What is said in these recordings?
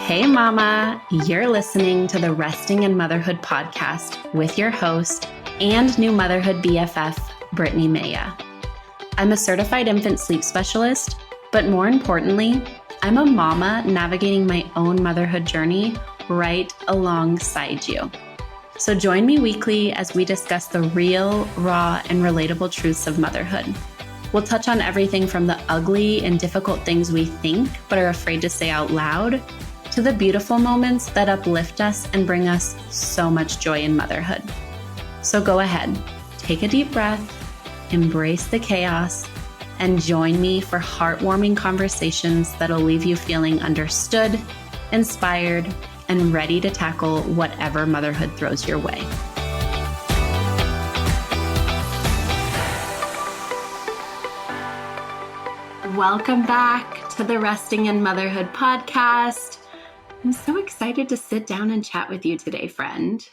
Hey mama, you're listening to the Resting in Motherhood podcast with your host and new motherhood BFF, Brittany Maya. I'm a certified infant sleep specialist, but more importantly, I'm a mama navigating my own motherhood journey right alongside you. So join me weekly as we discuss the real, raw, and relatable truths of motherhood. We'll touch on everything from the ugly and difficult things we think but are afraid to say out loud, to the beautiful moments that uplift us and bring us so much joy in motherhood. So go ahead, take a deep breath, embrace the chaos, and join me for heartwarming conversations that'll leave you feeling understood, inspired, and ready to tackle whatever motherhood throws your way. Welcome back to the Resting in Motherhood podcast. I'm so excited to sit down and chat with you today, friend.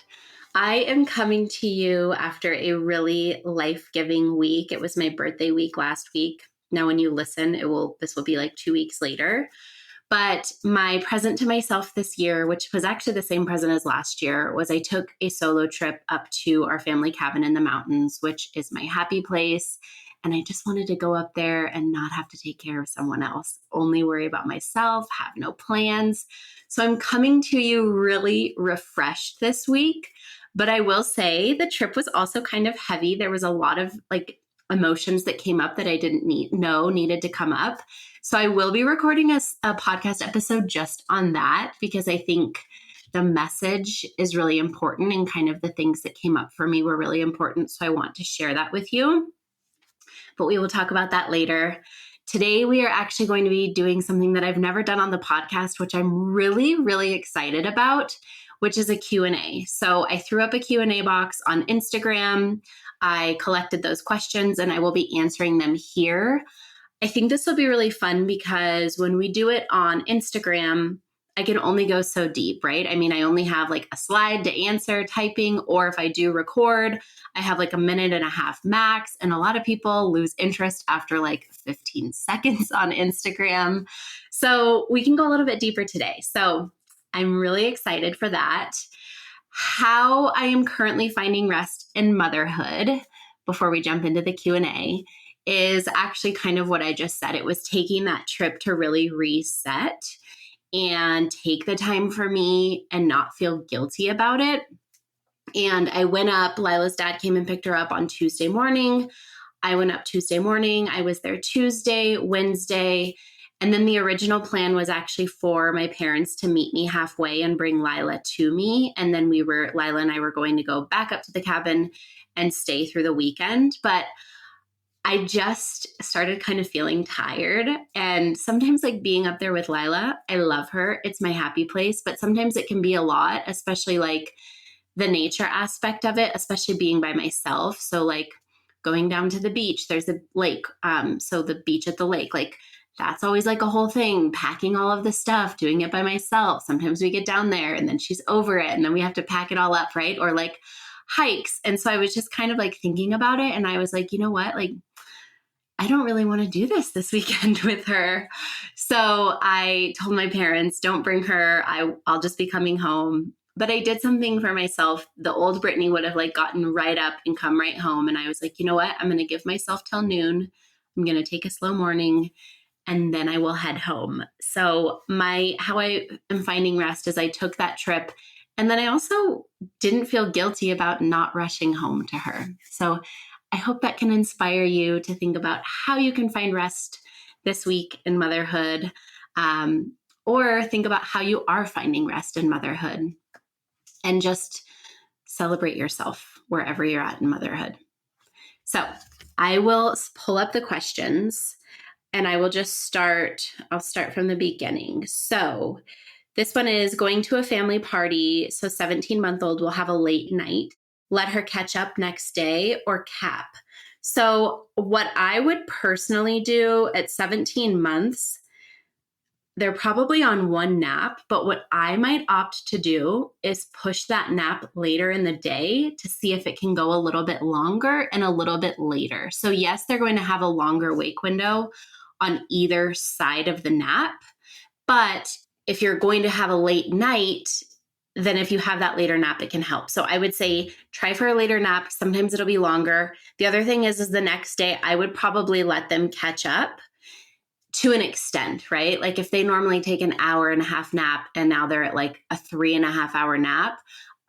I am coming to you after a really life-giving week. It was my birthday week last week. Now, when you listen, this will be like 2 weeks later. But my present to myself this year, which was actually the same present as last year, was I took a solo trip up to our family cabin in the mountains, which is my happy place. And I just wanted to go up there and not have to take care of someone else, only worry about myself, have no plans. So I'm coming to you really refreshed this week. But I will say the trip was also kind of heavy. There was a lot of emotions that came up that I didn't know needed to come up. So I will be recording a podcast episode just on that because I think the message is really important and kind of the things that came up for me were really important. So I want to share that with you. But we will talk about that later. Today, we are actually going to be doing something that I've never done on the podcast, which I'm really, really excited about, which is a Q&A. So I threw up a Q&A box on Instagram. I collected those questions and I will be answering them here. I think this will be really fun because when we do it on Instagram, I can only go so deep, right? I mean, I only have like a slide to answer typing, or if I do record, I have like a minute and a half max. And a lot of people lose interest after like 15 seconds on Instagram. So we can go a little bit deeper today. So I'm really excited for that. How I am currently finding rest in motherhood, before we jump into the Q&A, is actually kind of what I just said. It was taking that trip to really reset and take the time for me and not feel guilty about it. And I went up, Lilah's dad came and picked her up on Tuesday morning. I went up Tuesday morning. I was there Tuesday, Wednesday. And then the original plan was actually for my parents to meet me halfway and bring Lilah to me. And then Lilah and I were going to go back up to the cabin and stay through the weekend. But I just started kind of feeling tired. And sometimes being up there with Lilah, I love her. It's my happy place. But sometimes it can be a lot, especially the nature aspect of it, especially being by myself. So going down to the beach, there's a lake. So the beach at the lake, that's always a whole thing, packing all of the stuff, doing it by myself. Sometimes we get down there and then she's over it and then we have to pack it all up, right? Or hikes. And so I was just kind of thinking about it. And I was you know what? I don't really want to do this weekend with her. So I told my parents, don't bring her. I'll just be coming home. But I did something for myself. The old Brittany would have gotten right up and come right home. And I was you know what? I'm going to give myself till noon. I'm going to take a slow morning and then I will head home. So how I am finding rest is I took that trip. And then I also didn't feel guilty about not rushing home to her. So I hope that can inspire you to think about how you can find rest this week in motherhood, or think about how you are finding rest in motherhood and just celebrate yourself wherever you're at in motherhood. So I will pull up the questions and I will I'll start from the beginning. So this one is going to a family party. So 17-month-old will have a late night. Let her catch up next day or cap. So what I would personally do at 17 months, they're probably on one nap, but what I might opt to do is push that nap later in the day to see if it can go a little bit longer and a little bit later. So yes, they're going to have a longer wake window on either side of the nap, but if you're going to have a late night, then if you have that later nap, it can help. So I would say try for a later nap. Sometimes it'll be longer. The other thing is the next day, I would probably let them catch up to an extent, right? Like if they normally take an hour and a half nap and now they're at like a 3.5 hour nap,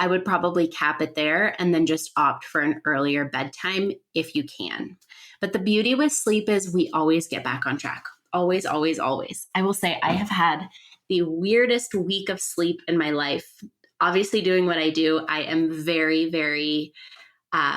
I would probably cap it there and then just opt for an earlier bedtime if you can. But the beauty with sleep is we always get back on track. Always, always, always. I will say I have had the weirdest week of sleep in my life. Obviously, doing what I do, I am very, very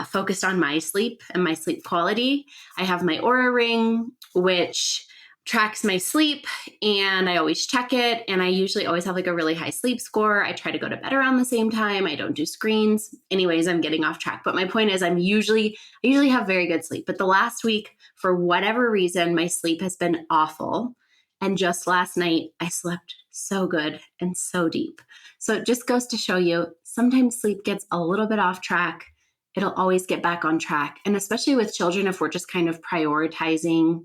focused on my sleep and my sleep quality. I have my Aura Ring, which tracks my sleep, and I always check it. And I usually always have like a really high sleep score. I try to go to bed around the same time. I don't do screens. Anyways, I'm getting off track. But my point is I usually have very good sleep. But the last week, for whatever reason, my sleep has been awful. And just last night, I slept so good and so deep. So it just goes to show you, sometimes sleep gets a little bit off track. It'll always get back on track. And especially with children, if we're just kind of prioritizing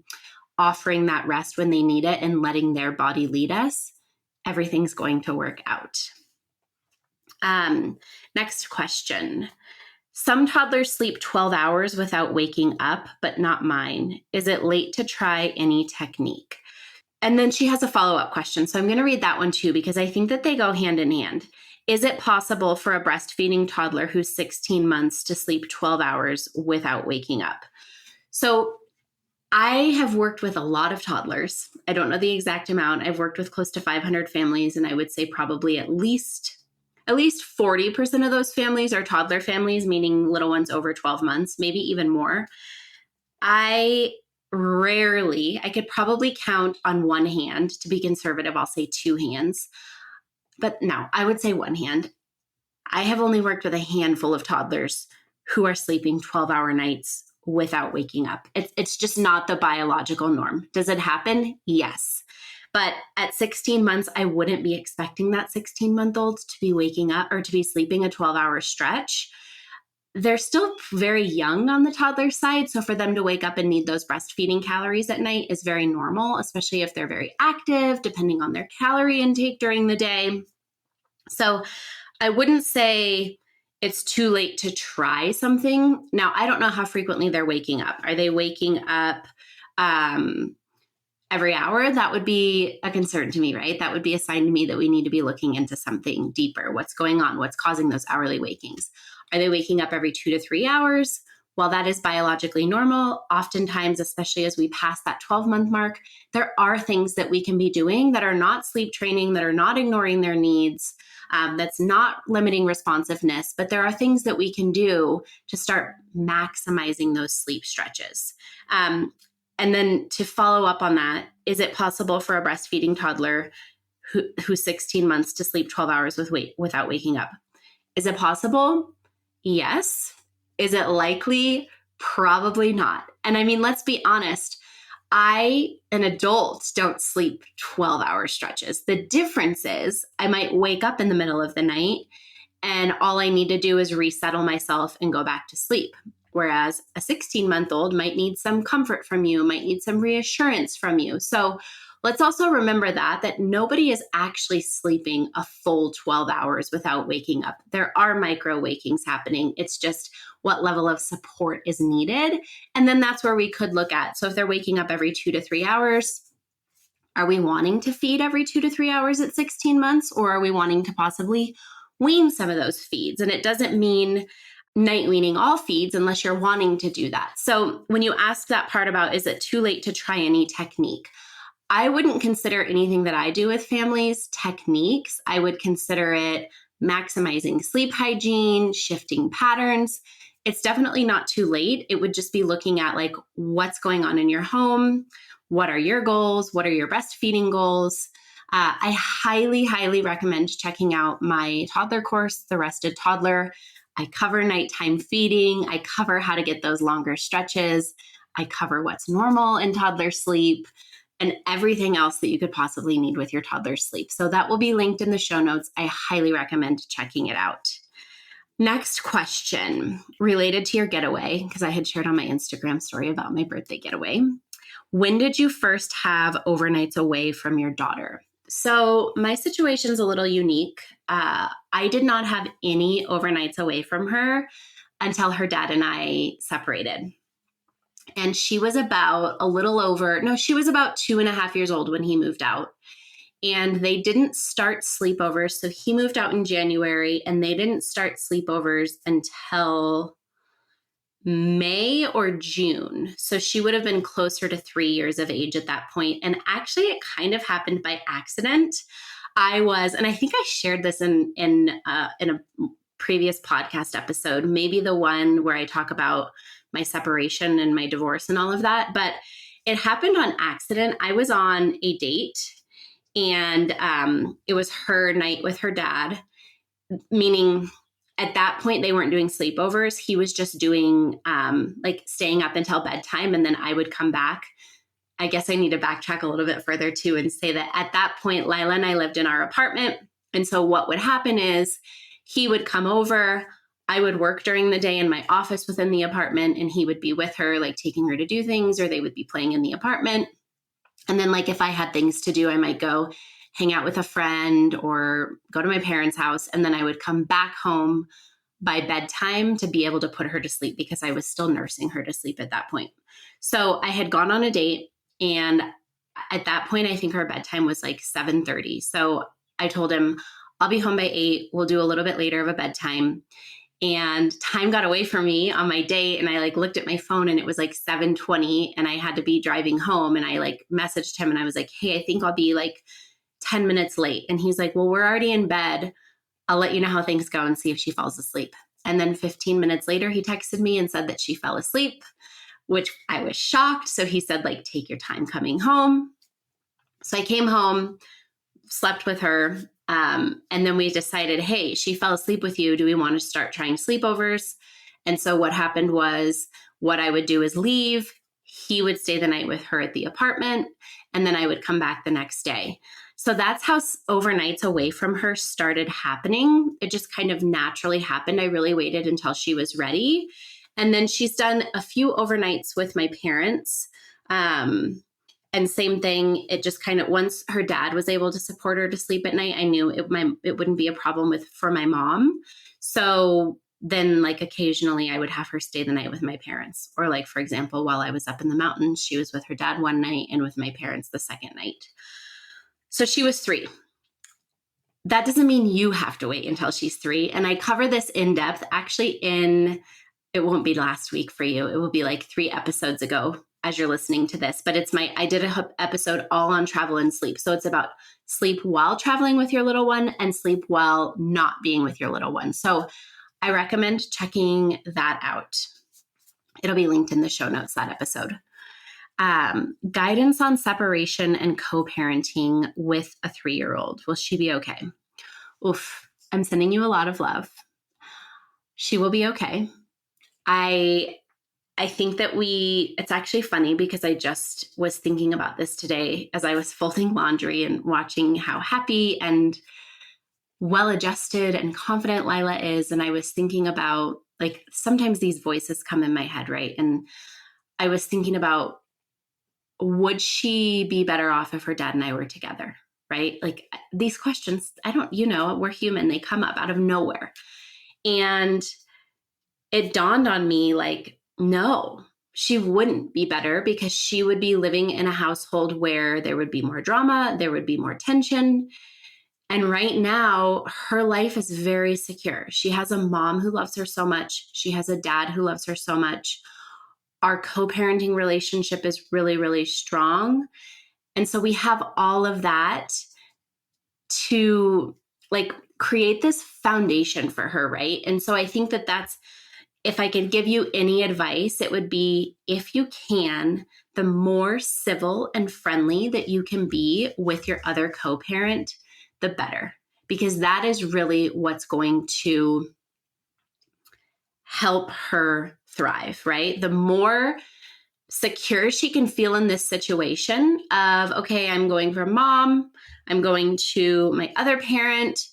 offering that rest when they need it and letting their body lead us, everything's going to work out. Next question. Some toddlers sleep 12 hours without waking up, but not mine. Is it late to try any technique? And then she has a follow-up question. So I'm going to read that one too, because I think that they go hand in hand. Is it possible for a breastfeeding toddler who's 16 months to sleep 12 hours without waking up? So I have worked with a lot of toddlers. I don't know the exact amount. I've worked with close to 500 families, and I would say probably at least 40% of those families are toddler families, meaning little ones over 12 months, maybe even more. I could probably count on one hand. To be conservative, I'll say two hands. But no, I would say one hand. I have only worked with a handful of toddlers who are sleeping 12-hour nights without waking up. It's just not the biological norm. Does it happen? Yes. But at 16 months, I wouldn't be expecting that 16-month-old to be waking up or to be sleeping a 12-hour stretch. They're still very young on the toddler side. So for them to wake up and need those breastfeeding calories at night is very normal, especially if they're very active, depending on their calorie intake during the day. So I wouldn't say it's too late to try something. Now, I don't know how frequently they're waking up. Are they waking up every hour? That would be a concern to me, right? That would be a sign to me that we need to be looking into something deeper. What's going on? What's causing those hourly wakings? Are they waking up every 2 to 3 hours? While that is biologically normal, oftentimes, especially as we pass that 12-month mark, there are things that we can be doing that are not sleep training, that are not ignoring their needs, that's not limiting responsiveness, but there are things that we can do to start maximizing those sleep stretches. And then to follow up on that, is it possible for a breastfeeding toddler who's 16 months to sleep 12 hours without waking up? Is it possible? Yes. Is it likely? Probably not. And I mean, let's be honest. I, an adult, don't sleep 12-hour stretches. The difference is I might wake up in the middle of the night and all I need to do is resettle myself and go back to sleep. Whereas a 16-month-old might need some comfort from you, might need some reassurance from you. So let's also remember that nobody is actually sleeping a full 12 hours without waking up. There are micro wakings happening. It's just what level of support is needed. And then that's where we could look at. So if they're waking up every 2 to 3 hours, are we wanting to feed every 2 to 3 hours at 16 months? Or are we wanting to possibly wean some of those feeds? And it doesn't mean night weaning all feeds unless you're wanting to do that. So when you ask that part about, is it too late to try any technique? I wouldn't consider anything that I do with families techniques. I would consider it maximizing sleep hygiene, shifting patterns. It's definitely not too late. It would just be looking at like what's going on in your home. What are your goals? What are your breastfeeding goals? I highly, highly recommend checking out my toddler course, The Rested Toddler. I cover nighttime feeding. I cover how to get those longer stretches. I cover what's normal in toddler sleep and everything else that you could possibly need with your toddler's sleep. So that will be linked in the show notes. I highly recommend checking it out. Next question related to your getaway, because I had shared on my Instagram story about my birthday getaway. When did you first have overnights away from your daughter? So my situation's a little unique. I did not have any overnights away from her until her dad and I separated. And she was about she was about 2.5 years old when he moved out. And they didn't start sleepovers. So he moved out in January, and they didn't start sleepovers until May or June. So she would have been closer to 3 years of age at that point. And actually, it kind of happened by accident. And I think I shared this in a previous podcast episode, maybe the one where I talk about my separation and my divorce and all of that. But it happened on accident. I was on a date, and it was her night with her dad, meaning at that point, they weren't doing sleepovers. He was just doing staying up until bedtime, and then I would come back. I guess I need to backtrack a little bit further too and say that at that point, Lilah and I lived in our apartment. And so what would happen is he would come over. I would work during the day in my office within the apartment, and he would be with her, like taking her to do things, or they would be playing in the apartment. And then if I had things to do, I might go hang out with a friend or go to my parents' house. And then I would come back home by bedtime to be able to put her to sleep, because I was still nursing her to sleep at that point. So I had gone on a date, and at that point, I think her bedtime was 7:30. So I told him, I'll be home by 8. We'll do a little bit later of a bedtime. And time got away from me on my date, and I looked at my phone, and it was 7:20, and I had to be driving home. And I messaged him, and I was like, hey, I think I'll be 10 minutes late. And he's like, well, we're already in bed. I'll let you know how things go and see if she falls asleep. And then 15 minutes later, he texted me and said that she fell asleep, which I was shocked. So he said, take your time coming home. So I came home, slept with her. And then we decided, hey, she fell asleep with you. Do we want to start trying sleepovers? And so what happened was, what I would do is leave. He would stay the night with her at the apartment, and then I would come back the next day. So that's how overnights away from her started happening. It just kind of naturally happened. I really waited until she was ready. And then she's done a few overnights with my parents. And same thing, it just kind of, once her dad was able to support her to sleep at night, I knew it wouldn't be a problem for my mom. So then occasionally I would have her stay the night with my parents. Or for example, while I was up in the mountains, she was with her dad one night and with my parents the second night. So she was 3. That doesn't mean you have to wait until she's 3. And I cover this in depth actually it won't be last week for you. It will be 3 episodes ago as you're listening to this, but I did an episode all on travel and sleep. So it's about sleep while traveling with your little one and sleep while not being with your little one. So I recommend checking that out. It'll be linked in the show notes, that episode. Guidance on separation and co-parenting with a 3-year-old. Will she be okay? Oof, I'm sending you a lot of love. She will be okay. I think that it's actually funny because I just was thinking about this today as I was folding laundry and watching how happy and well-adjusted and confident Lilah is. And I was thinking about sometimes these voices come in my head, right? And I was thinking about, would she be better off if her dad and I were together, right? These questions, we're human. They come up out of nowhere. And it dawned on me, no, she wouldn't be better, because she would be living in a household where there would be more drama, there would be more tension. And right now, her life is very secure. She has a mom who loves her so much. She has a dad who loves her so much. Our co-parenting relationship is really, really strong. And so we have all of that to create this foundation for her, right? And so I think that's, if I could give you any advice, it would be, if you can, the more civil and friendly that you can be with your other co-parent, the better, because that is really what's going to help her thrive, right? The more secure she can feel in this situation of, okay, I'm going from mom, I'm going to my other parent,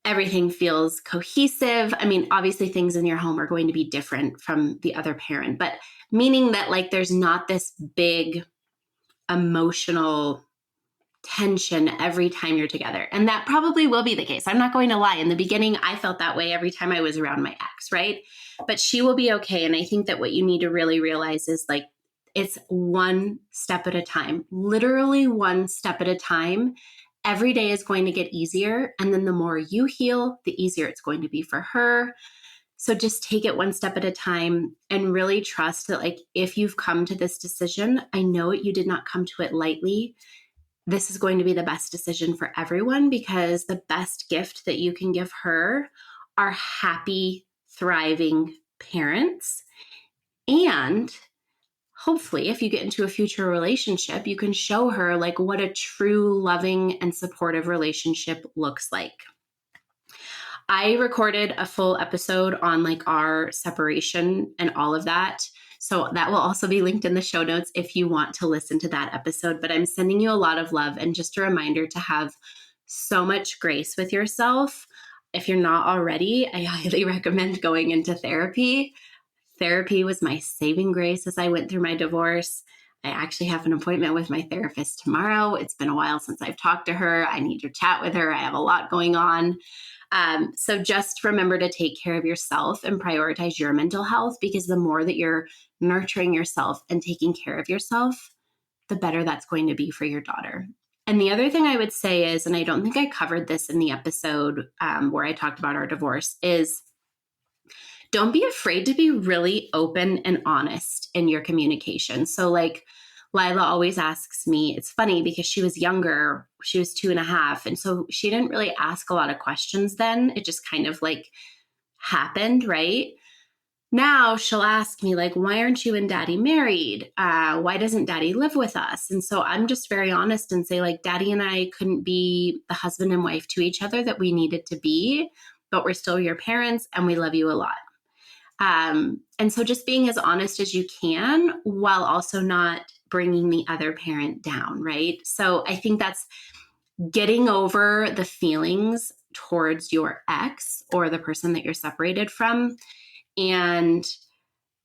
everything feels cohesive. I mean, obviously things in your home are going to be different from the other parent, but meaning that there's not this big emotional tension every time you're together. And that probably will be the case. I'm not going to lie. In the beginning, I felt that way every time I was around my ex, right? But she will be okay. And I think that what you need to really realize is like, it's one step at a time, literally one step at a time. Every day is going to get easier. And then the more you heal, the easier it's going to be for her. So just take it one step at a time and really trust that, like, if you've come to this decision, I know you did not come to it lightly. This is going to be the best decision for everyone, because the best gift that you can give her are happy, thriving parents. And hopefully, if you get into a future relationship, you can show her like what a true loving and supportive relationship looks like. I recorded a full episode on like our separation and all of that. So that will also be linked in the show notes if you want to listen to that episode. But I'm sending you a lot of love and just a reminder to have so much grace with yourself. If you're not already, I highly recommend going into therapy. Therapy was my saving grace as I went through my divorce. I actually have an appointment with my therapist tomorrow. It's been a while since I've talked to her. I need to chat with her. I have a lot going on. So just remember to take care of yourself and prioritize your mental health, because the more that you're nurturing yourself and taking care of yourself, the better that's going to be for your daughter. And the other thing I would say is, and I don't think I covered this in the episode where I talked about our divorce, is don't be afraid to be really open and honest in your communication. So like Lilah always asks me, it's funny because she was younger, she was 2.5. And so she didn't really ask a lot of questions then. It just kind of like happened, right? Now she'll ask me like, why aren't you and daddy married? Why doesn't daddy live with us? And so I'm just very honest and say like, daddy and I couldn't be the husband and wife to each other that we needed to be, but we're still your parents and we love you a lot. And so just being as honest as you can while also not bringing the other parent down, right? So I think that's getting over the feelings towards your ex or the person that you're separated from, and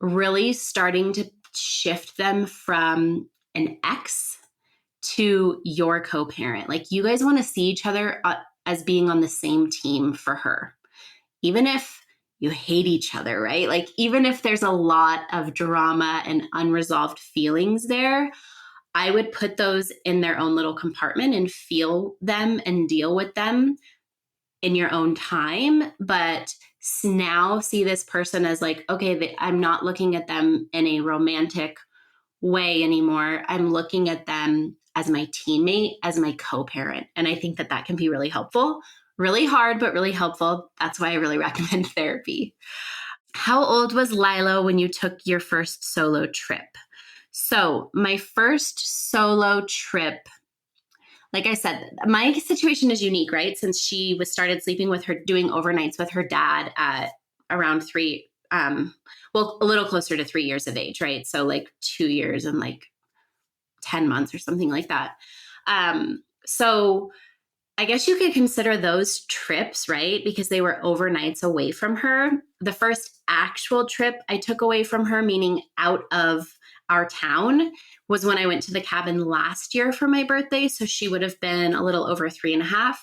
really starting to shift them from an ex to your co-parent. Like you guys want to see each other as being on the same team for her, even if you hate each other, right? Like even if there's a lot of drama and unresolved feelings there, I would put those in their own little compartment and feel them and deal with them in your own time. But now see this person as like, okay, I'm not looking at them in a romantic way anymore. I'm looking at them as my teammate, as my co-parent. And I think that that can be really helpful. Really hard, but really helpful. That's why I really recommend therapy. How old was Lilah when you took your first solo trip? So my first solo trip, like I said, my situation is unique, right? Since she was started sleeping with her, doing overnights with her dad at around a little closer to 3 years of age, right? So like 2 years and like 10 months or something like that. So I guess you could consider those trips, right? Because they were overnights away from her. The first actual trip I took away from her, meaning out of our town, was when I went to the cabin last year for my birthday. So she would have been a little over 3.5.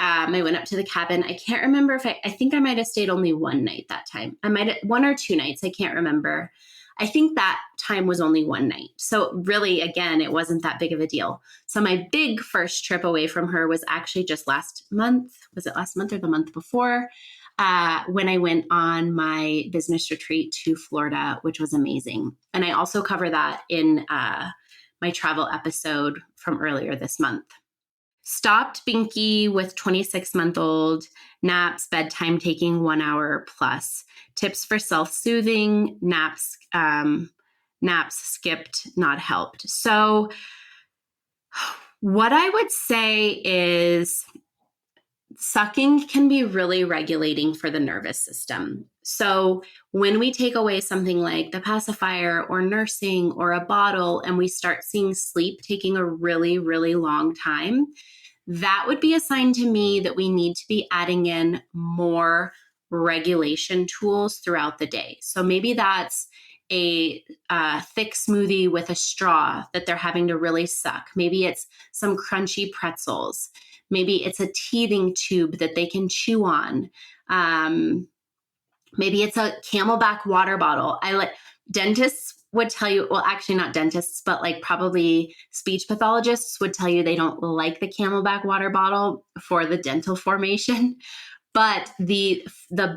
I went up to the cabin. I can't remember if I think I might have stayed only one night that time. I might have 1 or 2 nights. I can't remember. I think that time was only one night. So really, again, it wasn't that big of a deal. So my big first trip away from her was actually just last month. Was it last month or the month before? When I went on my business retreat to Florida, which was amazing. And I also cover that in my travel episode from earlier this month. Stopped binky with 26-month-old, naps, bedtime taking 1 hour plus, tips for self-soothing, naps skipped, not helped. So what I would say is sucking can be really regulating for the nervous system. So when we take away something like the pacifier or nursing or a bottle and we start seeing sleep taking a really, really long time, that would be a sign to me that we need to be adding in more regulation tools throughout the day. So maybe that's a thick smoothie with a straw that they're having to really suck. Maybe it's some crunchy pretzels. Maybe it's a teething tube that they can chew on. Maybe it's a Camelback water bottle. Dentists would tell you, well, actually not dentists, but like probably speech pathologists would tell you they don't like the Camelback water bottle for the dental formation. But the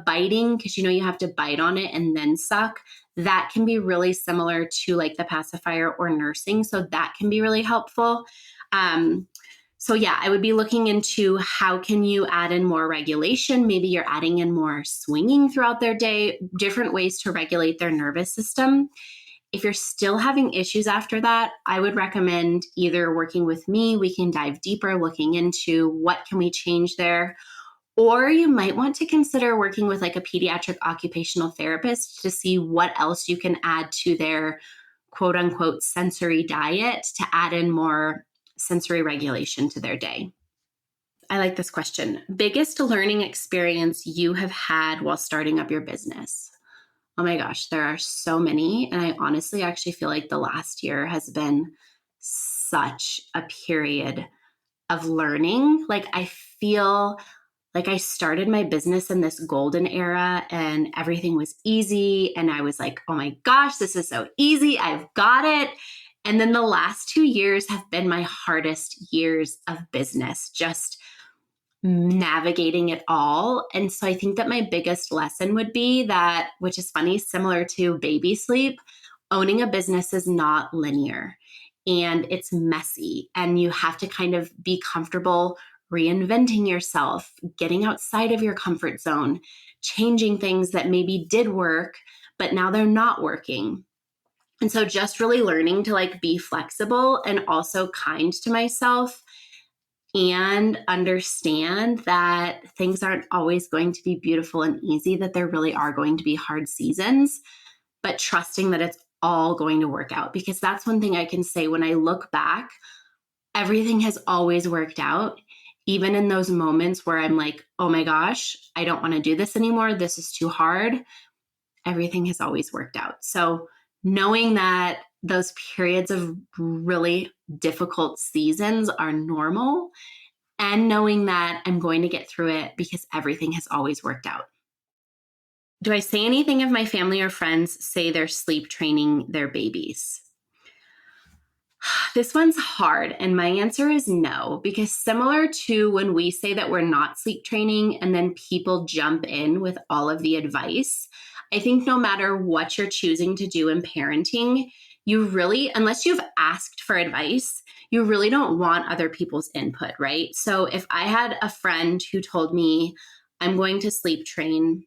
biting, because you have to bite on it and then suck, that can be really similar to like the pacifier or nursing. So that can be really helpful. So yeah, I would be looking into how can you add in more regulation. Maybe you're adding in more swinging throughout their day, different ways to regulate their nervous system. If you're still having issues after that, I would recommend either working with me. We can dive deeper, looking into what can we change there. Or you might want to consider working with like a pediatric occupational therapist to see what else you can add to their quote unquote sensory diet to add in more sensory regulation to their day. I like this question. Biggest learning experience you have had while starting up your business? Oh my gosh, there are so many. And I honestly actually feel like the last year has been such a period of learning. Like I feel like I started my business in this golden era and everything was easy. And I was like, oh my gosh, this is so easy. I've got it. And then the last 2 years have been my hardest years of business, just navigating it all. And so I think that my biggest lesson would be that, which is funny, similar to baby sleep, owning a business is not linear and it's messy. And you have to kind of be comfortable reinventing yourself, getting outside of your comfort zone, changing things that maybe did work, but now they're not working. And so just really learning to like be flexible and also kind to myself and understand that things aren't always going to be beautiful and easy, that there really are going to be hard seasons, but trusting that it's all going to work out. Because that's one thing I can say when I look back, everything has always worked out. Even in those moments where I'm like, oh my gosh, I don't want to do this anymore. This is too hard. Everything has always worked out. So knowing that those periods of really difficult seasons are normal and knowing that I'm going to get through it because everything has always worked out. Do I say anything if my family or friends say they're sleep training their babies? This one's hard. And my answer is no, because similar to when we say that we're not sleep training and then people jump in with all of the advice, I think no matter what you're choosing to do in parenting, you really, unless you've asked for advice, you really don't want other people's input, right? So if I had a friend who told me I'm going to sleep train,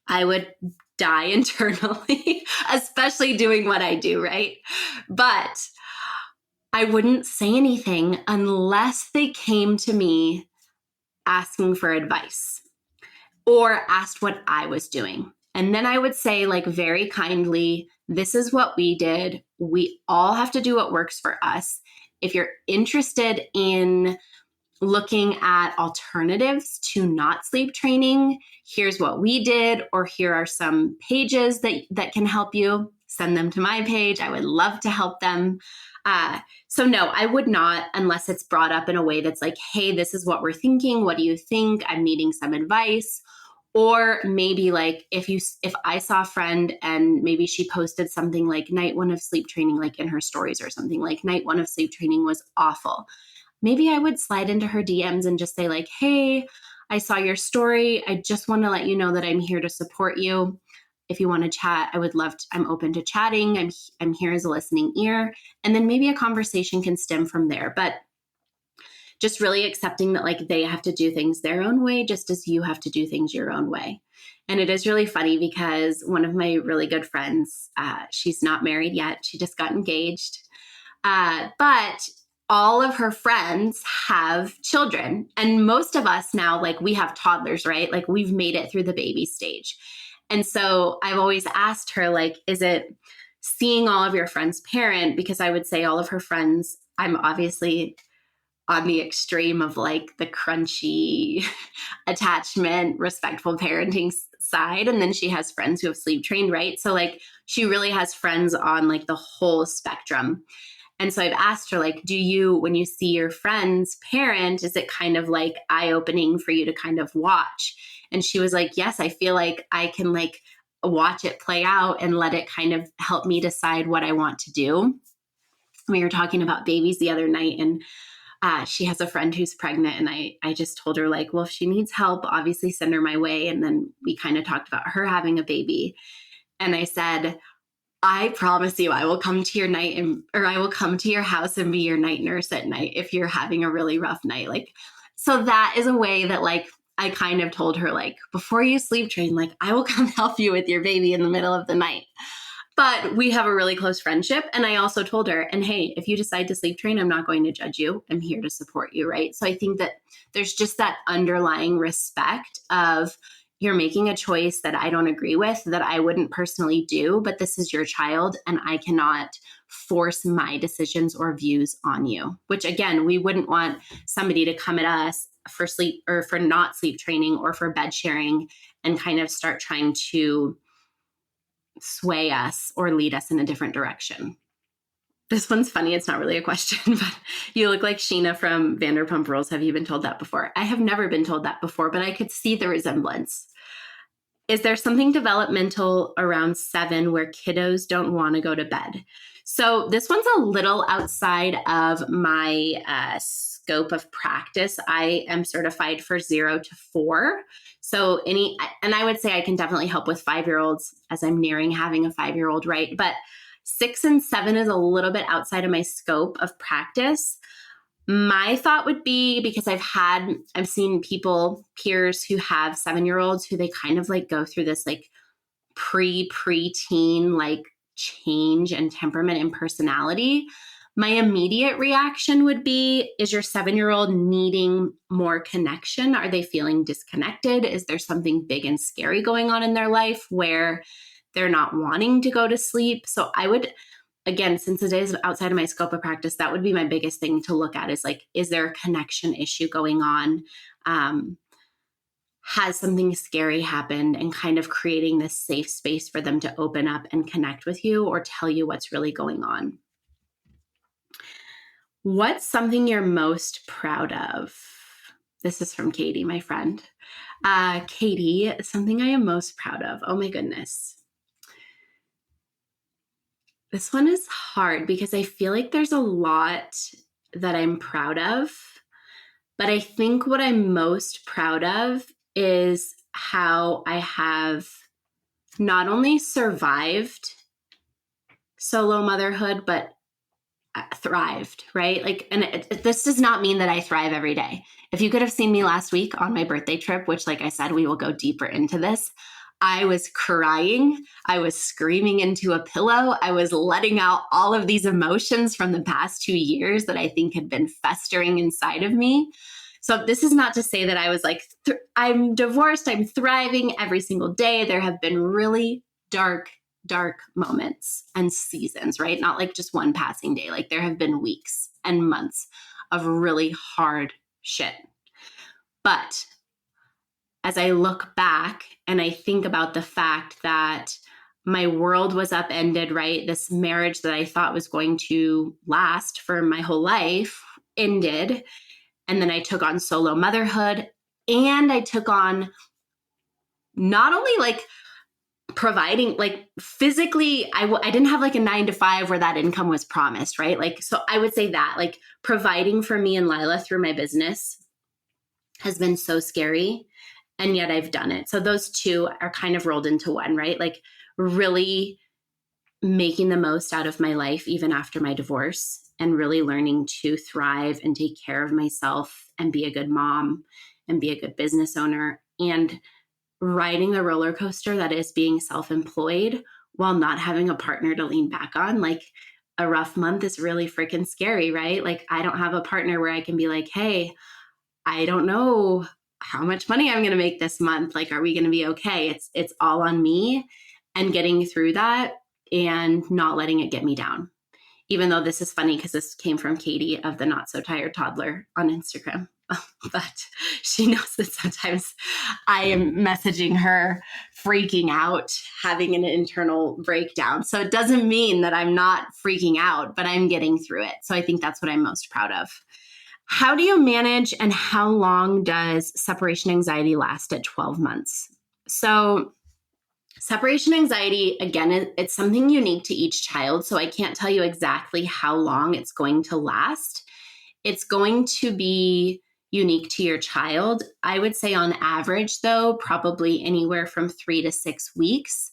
I would die internally, especially doing what I do, right? But I wouldn't say anything unless they came to me asking for advice or asked what I was doing. And then I would say, like, very kindly, this is what we did. We all have to do what works for us. If you're interested in looking at alternatives to not sleep training, here's what we did, or here are some pages that can help you. Send them to my page. I would love to help them. So no, I would not, unless it's brought up in a way that's like, hey, this is what we're thinking. What do you think? I'm needing some advice. Or maybe like if I saw a friend and maybe she posted something like night one of sleep training, like in her stories or something, like night one of sleep training was awful. Maybe I would slide into her DMs and just say like, hey, I saw your story. I just want to let you know that I'm here to support you. If you want to chat, I would love to, I'm open to chatting. I'm here as a listening ear. And then maybe a conversation can stem from there. But just really accepting that like they have to do things their own way, just as you have to do things your own way. And it is really funny because one of my really good friends, she's not married yet. She just got engaged. But all of her friends have children. And most of us now, like we have toddlers, right? Like we've made it through the baby stage. And so I've always asked her, like, is it seeing all of your friends parent? Because I would say all of her friends, I'm obviously on the extreme of like the crunchy attachment, respectful parenting side. And then she has friends who have sleep trained, right? So like she really has friends on like the whole spectrum. And so I've asked her, like, do you, when you see your friends parent, is it kind of like eye-opening for you to kind of watch? And she was like, yes, I feel like I can like watch it play out and let it kind of help me decide what I want to do. We were talking about babies the other night, and she has a friend who's pregnant. And I just told her, like, well, if she needs help, obviously send her my way. And then we kind of talked about her having a baby. And I said, I promise you, I will come to your I will come to your house and be your night nurse at night if you're having a really rough night. Like, so that is a way that like, I kind of told her, like, before you sleep train, like, I will come help you with your baby in the middle of the night. But we have a really close friendship. And I also told her, and hey, if you decide to sleep train, I'm not going to judge you. I'm here to support you, right? So I think that there's just that underlying respect of, you're making a choice that I don't agree with, that I wouldn't personally do, but this is your child and I cannot force my decisions or views on you, which again, we wouldn't want somebody to come at us for sleep or for not sleep training or for bed sharing and kind of start trying to sway us or lead us in a different direction. This one's funny. It's not really a question, but you look like Sheena from Vanderpump Rules. Have you been told that before? I have never been told that before, but I could see the resemblance. Is there something developmental around 7 where kiddos don't want to go to bed? So this one's a little outside of my scope of practice. I am certified for 0 to 4. So and I would say I can definitely help with 5-year-olds as I'm nearing having a 5-year-old, right? But 6 and 7 is a little bit outside of my scope of practice. My thought would be, because I've seen peers who have 7-year-olds who they kind of like go through this like preteen like change and temperament and personality. My immediate reaction would be, is your 7-year-old needing more connection? Are they feeling disconnected? Is there something big and scary going on in their life where they're not wanting to go to sleep? So I would, again, since it is outside of my scope of practice, that would be my biggest thing to look at, is like, is there a connection issue going on? Has something scary happened, and kind of creating this safe space for them to open up and connect with you or tell you what's really going on. What's something you're most proud of? This is from Katie, my friend. Katie, something I am most proud of. Oh my goodness. This one is hard because I feel like there's a lot that I'm proud of, but I think what I'm most proud of is how I have not only survived solo motherhood, but thrived, right? Like, and this does not mean that I thrive every day. If you could have seen me last week on my birthday trip, which, like I said, we will go deeper into this, I was crying. I was screaming into a pillow. I was letting out all of these emotions from the past 2 years that I think had been festering inside of me. So this is not to say that I was like, I'm divorced, I'm thriving every single day. There have been really dark moments and seasons, right? Not like just one passing day. Like there have been weeks and months of really hard shit. But as I look back and I think about the fact that my world was upended, right? This marriage that I thought was going to last for my whole life ended. And then I took on solo motherhood, and I took on not only like providing, like physically, I didn't have like a 9 to 5 where that income was promised, right? Like, so I would say that like providing for me and Lilah through my business has been so scary. And yet I've done it. So those two are kind of rolled into one, right? Like really making the most out of my life, even after my divorce, and really learning to thrive and take care of myself and be a good mom and be a good business owner, and riding the roller coaster that is being self-employed while not having a partner to lean back on. Like a rough month is really freaking scary, right? Like I don't have a partner where I can be like, hey, I don't know how much money I'm going to make this month. Like, are we going to be okay? It's all on me, and getting through that and not letting it get me down. even though this is funny because this came from Katie of the Not So Tired Toddler on Instagram. But she knows that sometimes I am messaging her, freaking out, having an internal breakdown. So it doesn't mean that I'm not freaking out, but I'm getting through it. So I think that's what I'm most proud of. How do you manage and how long does separation anxiety last at 12 months? So separation anxiety, again, it's something unique to each child. So I can't tell you exactly how long it's going to last. It's going to be unique to your child. I would say on average, though, probably anywhere from 3 to 6 weeks.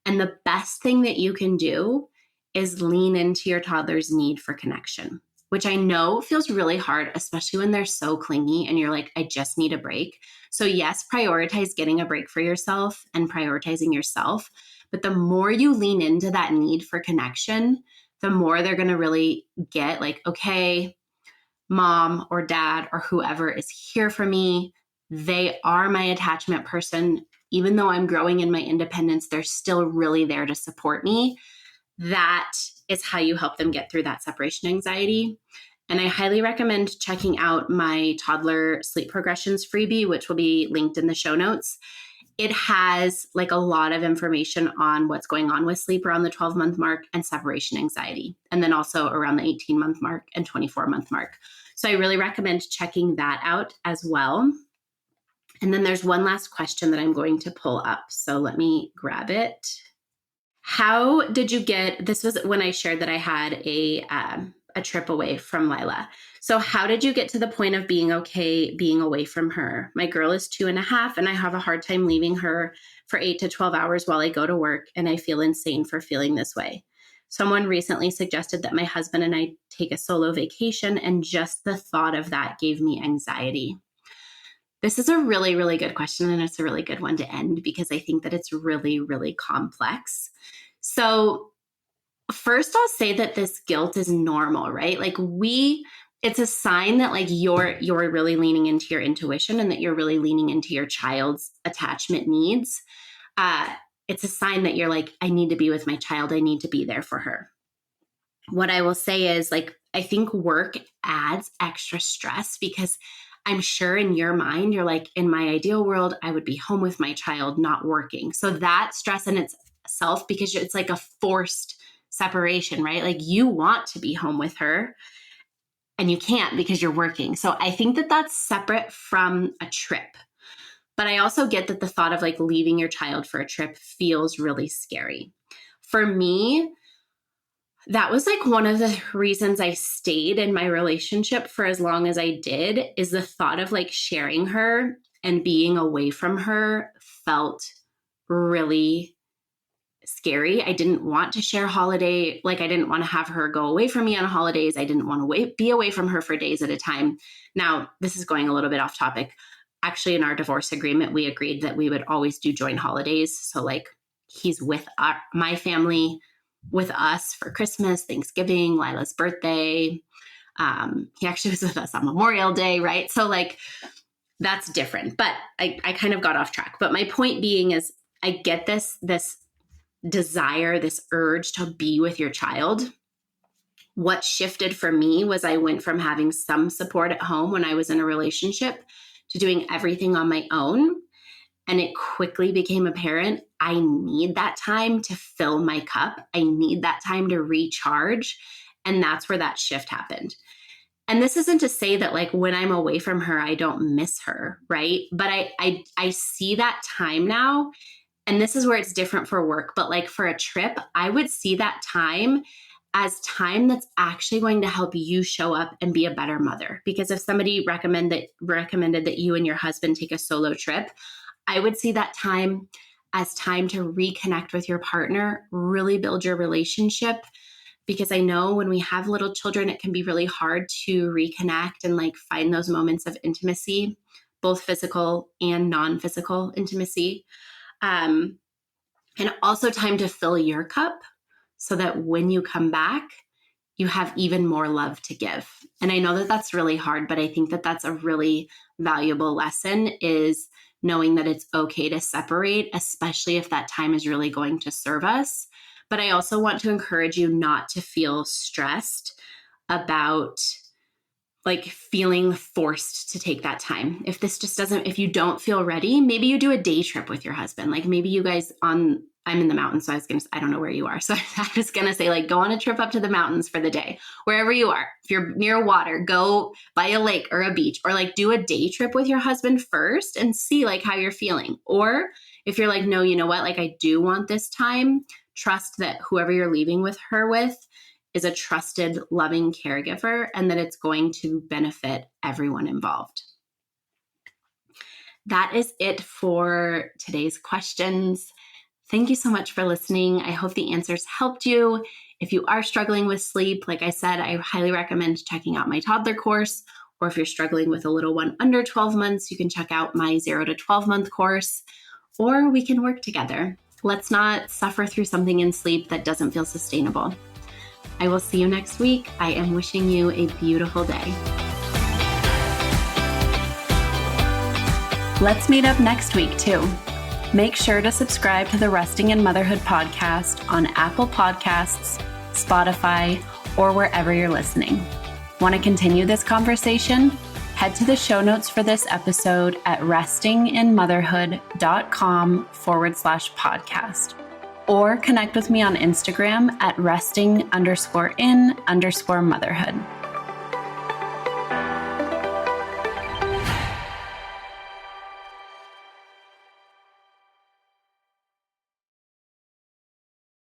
And the best thing that you can do is lean into your toddler's need for connection, which I know feels really hard, especially when they're so clingy and you're like, I just need a break. So yes, prioritize getting a break for yourself and prioritizing yourself. But the more you lean into that need for connection, the more they're going to really get like, okay, mom or dad or whoever is here for me. They are my attachment person. Even though I'm growing in my independence, they're still really there to support me. That is how you help them get through that separation anxiety. And I highly recommend checking out my toddler sleep progressions freebie, which will be linked in the show notes. It has like a lot of information on what's going on with sleep around the 12-month mark and separation anxiety, and then also around the 18-month mark and 24-month mark. So I really recommend checking that out as well. And then there's one last question that I'm going to pull up. So let me grab it. How did you get, this was when I shared that I had a trip away from Lilah. So how did you get to the point of being okay being away from her? My girl is 2.5 and I have a hard time leaving her for 8 to 12 hours while I go to work, and I feel insane for feeling this way. Someone recently suggested that my husband and I take a solo vacation, and just the thought of that gave me anxiety. This is a really, really good question, and it's a really good one to end because I think that it's really, really complex. So first, I'll say that this guilt is normal, right? Like it's a sign that like you're really leaning into your intuition and that you're really leaning into your child's attachment needs. It's a sign that you're like, I need to be with my child. I need to be there for her. What I will say is like, I think work adds extra stress because I'm sure in your mind, you're like, in my ideal world, I would be home with my child, not working. So that stress in itself, because it's like a forced separation, right? Like you want to be home with her and you can't because you're working. So I think that that's separate from a trip. But I also get that the thought of like leaving your child for a trip feels really scary. For me, that was like one of the reasons I stayed in my relationship for as long as I did, is the thought of like sharing her and being away from her felt really scary. I didn't want to share holiday. Like I didn't want to have her go away from me on holidays. I didn't want to be away from her for days at a time. Now, this is going a little bit off topic. Actually, in our divorce agreement, we agreed that we would always do joint holidays. So like he's with my family, with us for Christmas, Thanksgiving, Lilah's birthday. He actually was with us on Memorial Day, right? So like that's different, but I kind of got off track. But my point being is I get this desire, this urge to be with your child. What shifted for me was I went from having some support at home when I was in a relationship to doing everything on my own. And it quickly became apparent I need that time to fill my cup. I need that time to recharge. And that's where that shift happened. And this isn't to say that like when I'm away from her, I don't miss her, right? But I see that time now. And this is where it's different for work. But like for a trip, I would see that time as time that's actually going to help you show up and be a better mother. Because if somebody recommended that you and your husband take a solo trip, I would see that time as time to reconnect with your partner, really build your relationship. Because I know when we have little children, it can be really hard to reconnect and like find those moments of intimacy, both physical and non-physical intimacy. And also time to fill your cup so that when you come back, you have even more love to give. And I know that that's really hard, but I think that that's a really valuable lesson, is knowing that it's okay to separate, especially if that time is really going to serve us. But I also want to encourage you not to feel stressed about like feeling forced to take that time. If you don't feel ready, maybe you do a day trip with your husband. Like maybe you guys I'm in the mountains, so I don't know where you are. So I was going to say, like, go on a trip up to the mountains for the day, wherever you are. If you're near water, go by a lake or a beach, or like do a day trip with your husband first and see like how you're feeling. Or if you're like, no, you know what? Like I do want this time, trust that whoever you're leaving with her with is a trusted, loving caregiver and that it's going to benefit everyone involved. That is it for today's questions. Thank you so much for listening. I hope the answers helped you. If you are struggling with sleep, like I said, I highly recommend checking out my toddler course. Or if you're struggling with a little one under 12 months, you can check out my 0 to 12 month course, or we can work together. Let's not suffer through something in sleep that doesn't feel sustainable. I will see you next week. I am wishing you a beautiful day. Let's meet up next week too. Make sure to subscribe to the Resting in Motherhood podcast on Apple Podcasts, Spotify, or wherever you're listening. Want to continue this conversation? Head to the show notes for this episode at restinginmotherhood.com/podcast, or connect with me on Instagram at resting_in_motherhood.